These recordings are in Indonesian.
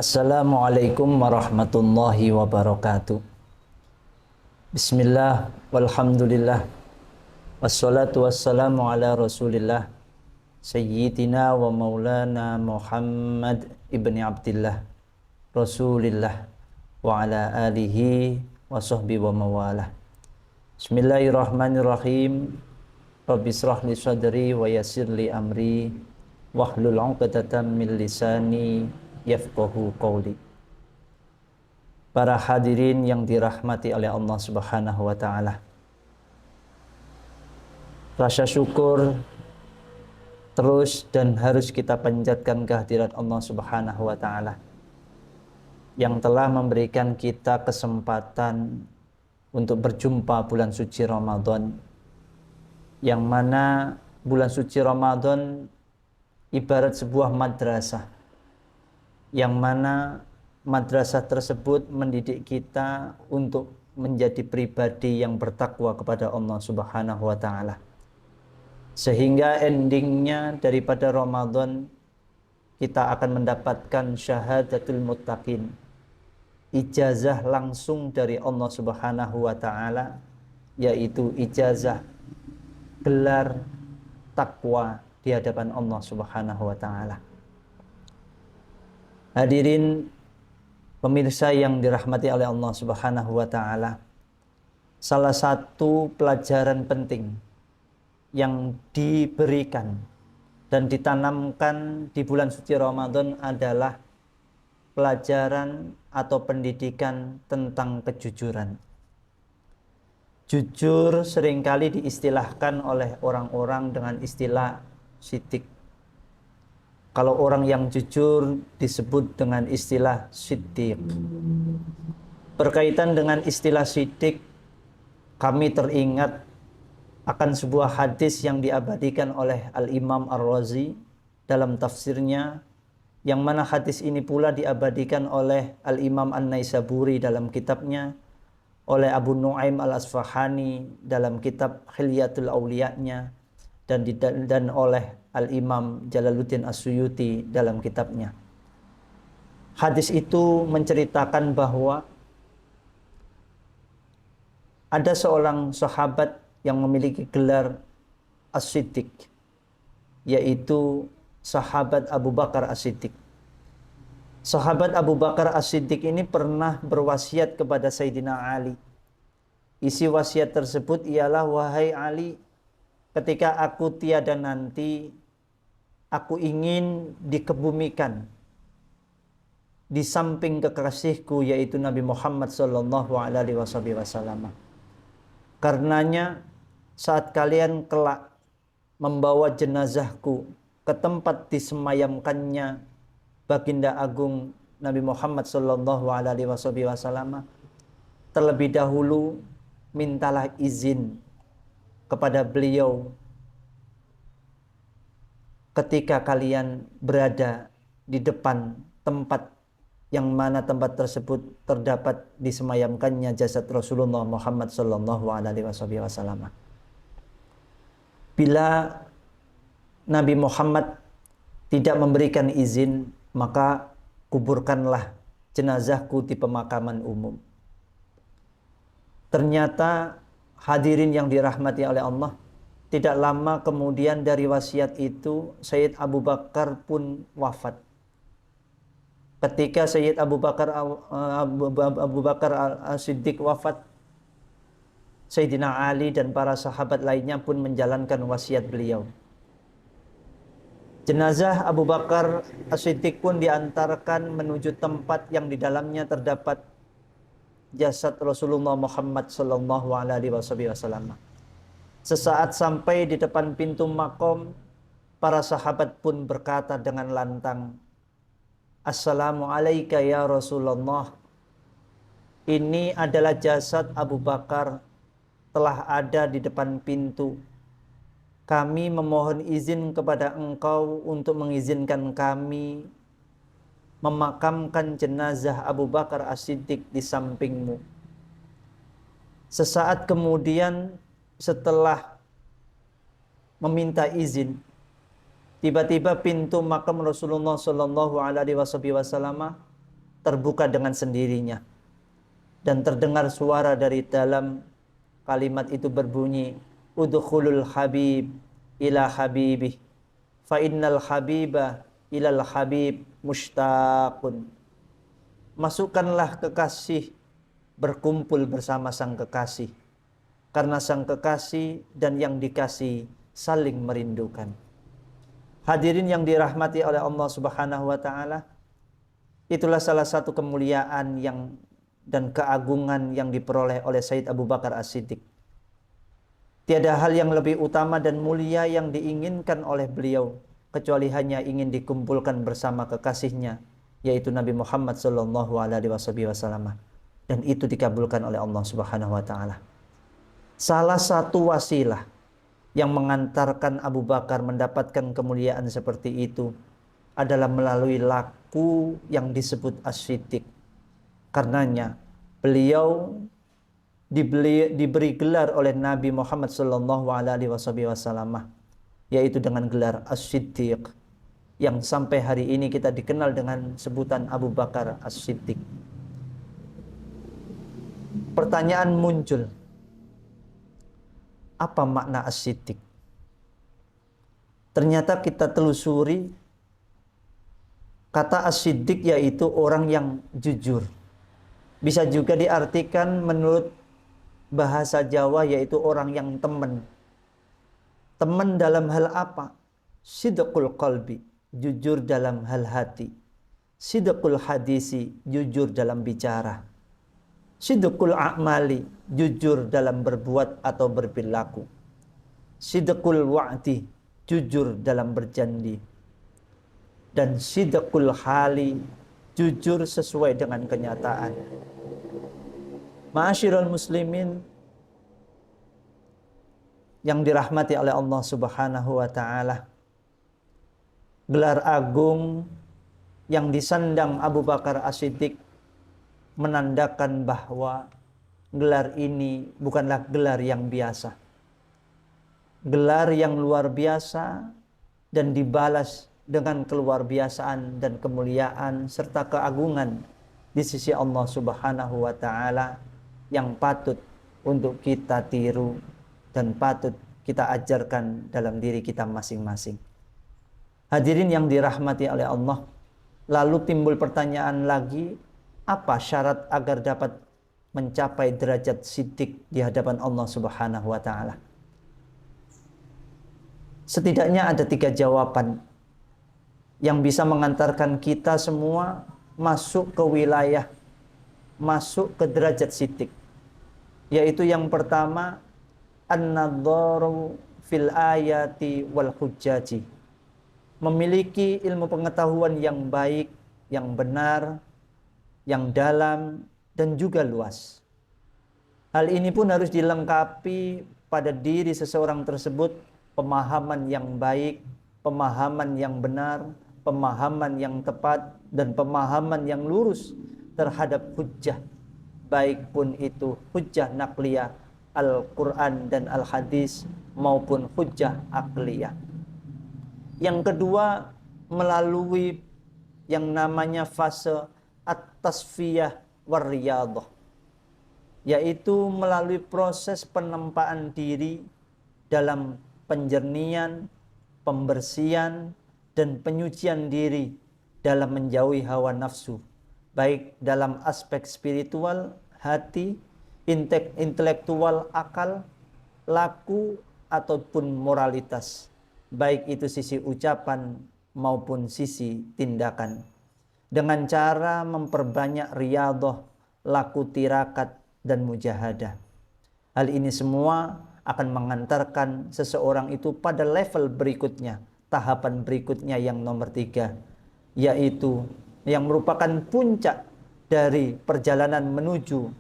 Assalamualaikum warahmatullahi wabarakatuh. Bismillah, walhamdulillah, wassalatu wassalamu ala rasulillah, Sayyidina wa maulana Muhammad ibni Abdillah, Rasulillah, wa ala alihi wa sahbihi wa mawalah. Bismillahirrahmanirrahim. Rabbi israh li sadri wa yassir li amri wahlul 'uqdatam min lisani yafqahu qawli. Para hadirin yang dirahmati oleh Allah Subhanahu wa taala. Rasa syukur terus dan harus kita panjatkan kehadirat Allah Subhanahu wa taala yang telah memberikan kita kesempatan untuk berjumpa bulan suci Ramadan, yang mana bulan suci Ramadan ibarat sebuah madrasah, yang mana madrasah tersebut mendidik kita untuk menjadi pribadi yang bertakwa kepada Allah Subhanahu wa taala. Sehingga endingnya daripada Ramadan kita akan mendapatkan syahadatul muttaqin, ijazah langsung dari Allah Subhanahu wa taala, yaitu ijazah gelar takwa di hadapan Allah Subhanahu wa taala. Hadirin pemirsa yang dirahmati oleh Allah Subhanahu wa taala, salah satu pelajaran penting yang diberikan dan ditanamkan di bulan suci Ramadan adalah pelajaran atau pendidikan tentang kejujuran. Jujur seringkali diistilahkan oleh orang-orang dengan istilah sidik. Kalau orang yang jujur disebut dengan istilah siddiq. Berkaitan dengan istilah siddiq, kami teringat akan sebuah hadis yang diabadikan oleh Al-Imam Ar-Razi dalam tafsirnya, yang mana hadis ini pula diabadikan oleh Al-Imam An-Naisaburi dalam kitabnya, oleh Abu Nu'aim Al-Asfahani dalam kitab Hilyatul Awliya'nya, dan oleh Al-Imam Jalaluddin As-Suyuti dalam kitabnya. Hadis itu menceritakan bahwa ada seorang sahabat yang memiliki gelar As-Siddiq, yaitu sahabat Abu Bakar As-Siddiq. Sahabat Abu Bakar As-Siddiq ini pernah berwasiat kepada Sayyidina Ali. Isi wasiat tersebut ialah, wahai Ali, ketika aku tiada nanti, aku ingin dikebumikan di samping kekasihku, yaitu Nabi Muhammad sallallahu alaihi wasallam. Karenanya saat kalian kelak membawa jenazahku ke tempat disemayamkannya Baginda Agung Nabi Muhammad sallallahu alaihi wasallam, terlebih dahulu mintalah izin kepada beliau ketika kalian berada di depan tempat yang mana tempat tersebut terdapat disemayamkannya jasad Rasulullah Muhammad sallallahu alaihi wasallam. Bila Nabi Muhammad tidak memberikan izin, maka kuburkanlah jenazahku di pemakaman umum. Ternyata hadirin yang dirahmati oleh Allah, tidak lama kemudian dari wasiat itu, Sayyid Abu Bakar pun wafat. Ketika Sayyid Abu Bakar As-Siddiq wafat, Sayyidina Ali dan para sahabat lainnya pun menjalankan wasiat beliau. Jenazah Abu Bakar As-Siddiq pun diantarkan menuju tempat yang di dalamnya terdapat jasad Rasulullah Muhammad sallallahu alaihi wasallam. Sesaat sampai di depan pintu makom, para sahabat pun berkata dengan lantang, "Assalamu alayka ya Rasulullah." Ini adalah jasad Abu Bakar, telah ada di depan pintu. Kami memohon izin kepada engkau untuk mengizinkan kami memakamkan jenazah Abu Bakar As-Siddiq di sampingmu. Sesaat kemudian setelah meminta izin, tiba-tiba pintu makam Rasulullah Shallallahu Alaihi Wasallam terbuka dengan sendirinya. Dan terdengar suara dari dalam kalimat itu berbunyi, udkhulul habib ila habibih, fa innal habiba ilal habib mushtaqun. Masukkanlah kekasih berkumpul bersama sang kekasih, karena sang kekasih dan yang dikasih saling merindukan. Hadirin yang dirahmati oleh Allah Subhanahu wa taala, itulah salah satu kemuliaan dan keagungan yang diperoleh oleh Sayyid Abu Bakar As-Siddiq. Tiada hal yang lebih utama dan mulia yang diinginkan oleh beliau kecuali hanya ingin dikumpulkan bersama kekasihnya, yaitu Nabi Muhammad sallallahu alaihi wasallam. Dan itu dikabulkan oleh Allah Subhanahu wa taala. Salah satu wasilah yang mengantarkan Abu Bakar mendapatkan kemuliaan seperti itu adalah melalui laku yang disebut As-Siddiq. Karenanya beliau diberi gelar oleh Nabi Muhammad sallallahu alaihi wasallam, yaitu dengan gelar As-Siddiq, yang sampai hari ini kita dikenal dengan sebutan Abu Bakar As-Siddiq. Pertanyaan muncul, apa makna As-Siddiq? Ternyata kita telusuri, kata As-Siddiq yaitu orang yang jujur. Bisa juga diartikan menurut bahasa Jawa yaitu orang yang teman. Teman dalam hal apa? Sidqul qalbi, jujur dalam hal hati. Sidqul hadisi, jujur dalam bicara. Sidqul a'mali, jujur dalam berbuat atau berperilaku. Sidqul wa'di, jujur dalam berjanji. Dan sidqul hali, jujur sesuai dengan kenyataan. Ma'asyiral muslimin yang dirahmati oleh Allah Subhanahu wa taala, gelar agung yang disandang Abu Bakar As-Siddiq menandakan bahwa gelar ini bukanlah gelar yang biasa. Gelar yang luar biasa dan dibalas dengan keluarbiasaan dan kemuliaan serta keagungan di sisi Allah Subhanahu wa taala yang patut untuk kita tiru dan patut kita ajarkan dalam diri kita masing-masing. Hadirin yang dirahmati oleh Allah, lalu timbul pertanyaan lagi, apa syarat agar dapat mencapai derajat siddiq di hadapan Allah Subhanahu wa taala? Setidaknya ada 3 jawaban yang bisa mengantarkan kita semua masuk ke wilayah, masuk ke derajat siddiq. Yaitu yang pertama, an-nadharu fil ayati wal hujjaji. Memiliki ilmu pengetahuan yang baik, yang benar, yang dalam, dan juga luas. Hal ini pun harus dilengkapi pada diri seseorang tersebut pemahaman yang baik, pemahaman yang benar, pemahaman yang tepat, dan pemahaman yang lurus terhadap hujjah, baik pun itu hujjah naqliyah Al-Quran dan Al-Hadis maupun hujjah akliyah. Yang kedua, melalui yang namanya fase at-tasfiyah war-riyadah, yaitu melalui proses penempaan diri dalam penjernihan, pembersihan, dan penyucian diri dalam menjauhi hawa nafsu, baik dalam aspek spiritual, hati, intelektual, akal, laku, ataupun moralitas, baik itu sisi ucapan maupun sisi tindakan, dengan cara memperbanyak riyadhah, laku tirakat, dan mujahadah. Hal ini semua akan mengantarkan seseorang itu pada level berikutnya, tahapan berikutnya yang nomor 3, yaitu yang merupakan puncak dari perjalanan menuju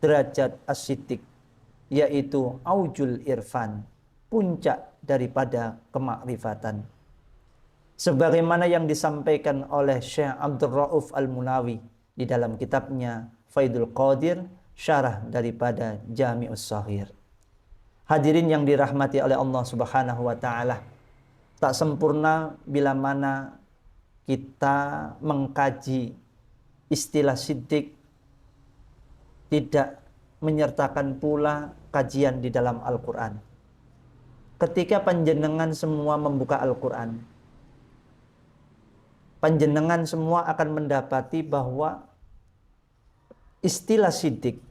derajat as-siddiq, yaitu aujul irfan, puncak daripada kemakrifatan. Sebagaimana yang disampaikan oleh Syekh Abdul Rauf Al-Munawi di dalam kitabnya Faidul Qadir, syarah daripada Jami'us Shaghir. Hadirin yang dirahmati oleh Allah Subhanahu wa taala, tak sempurna bila mana kita mengkaji istilah siddiq tidak menyertakan pula kajian di dalam Al-Quran. Ketika panjenengan semua membuka Al-Quran, panjenengan semua akan mendapati bahwa istilah siddiq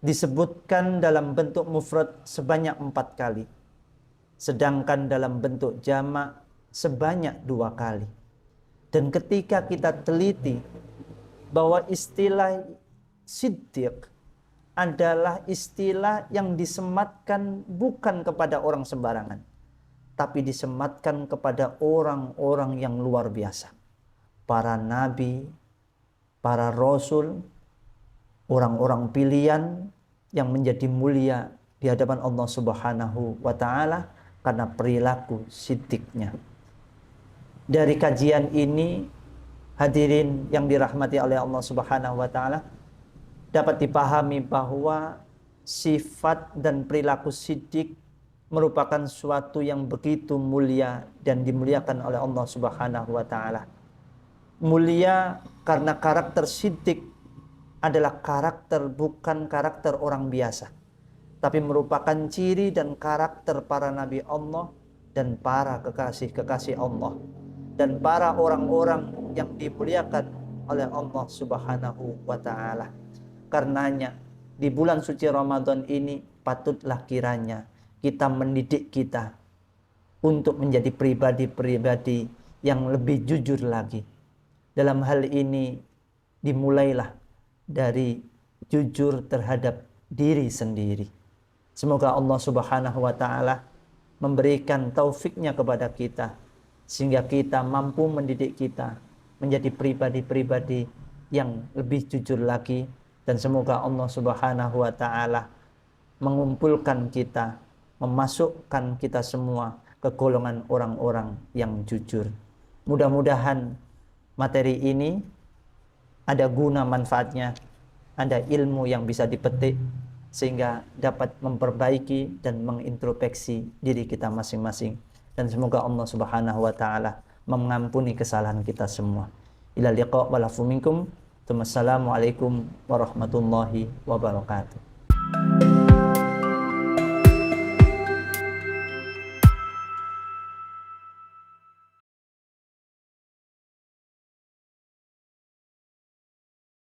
disebutkan dalam bentuk mufrad sebanyak 4 kali, sedangkan dalam bentuk jamak sebanyak 2 kali. Dan ketika kita teliti bahwa istilah siddiq adalah istilah yang disematkan bukan kepada orang sembarangan, tapi disematkan kepada orang-orang yang luar biasa. Para nabi, para rasul, orang-orang pilihan yang menjadi mulia di hadapan Allah Subhanahu wa Ta'ala karena perilaku siddiqnya. Dari kajian ini, hadirin yang dirahmati oleh Allah Subhanahu wa Ta'ala, dapat dipahami bahwa sifat dan perilaku siddiq merupakan suatu yang begitu mulia dan dimuliakan oleh Allah Subhanahu wa Ta'ala. Mulia karena karakter siddiq adalah karakter, bukan karakter orang biasa, tapi merupakan ciri dan karakter para nabi Allah dan para kekasih-kekasih Allah dan para orang-orang yang dimuliakan oleh Allah Subhanahu wa Ta'ala. Karenanya di bulan suci Ramadan ini patutlah kiranya kita mendidik kita untuk menjadi pribadi-pribadi yang lebih jujur lagi. Dalam hal ini dimulailah dari jujur terhadap diri sendiri. Semoga Allah Subhanahu wa Ta'ala memberikan taufiknya kepada kita sehingga kita mampu mendidik kita menjadi pribadi-pribadi yang lebih jujur lagi. Dan semoga Allah Subhanahu wa Ta'ala mengumpulkan kita, memasukkan kita semua ke golongan orang-orang yang jujur. Mudah-mudahan materi ini ada guna manfaatnya, ada ilmu yang bisa dipetik sehingga dapat memperbaiki dan mengintrospeksi diri kita masing-masing. Dan semoga Allah Subhanahu wa Ta'ala mengampuni kesalahan kita semua. Ila liqa wal afu minkum. Assalamualaikum warahmatullahi wabarakatuh.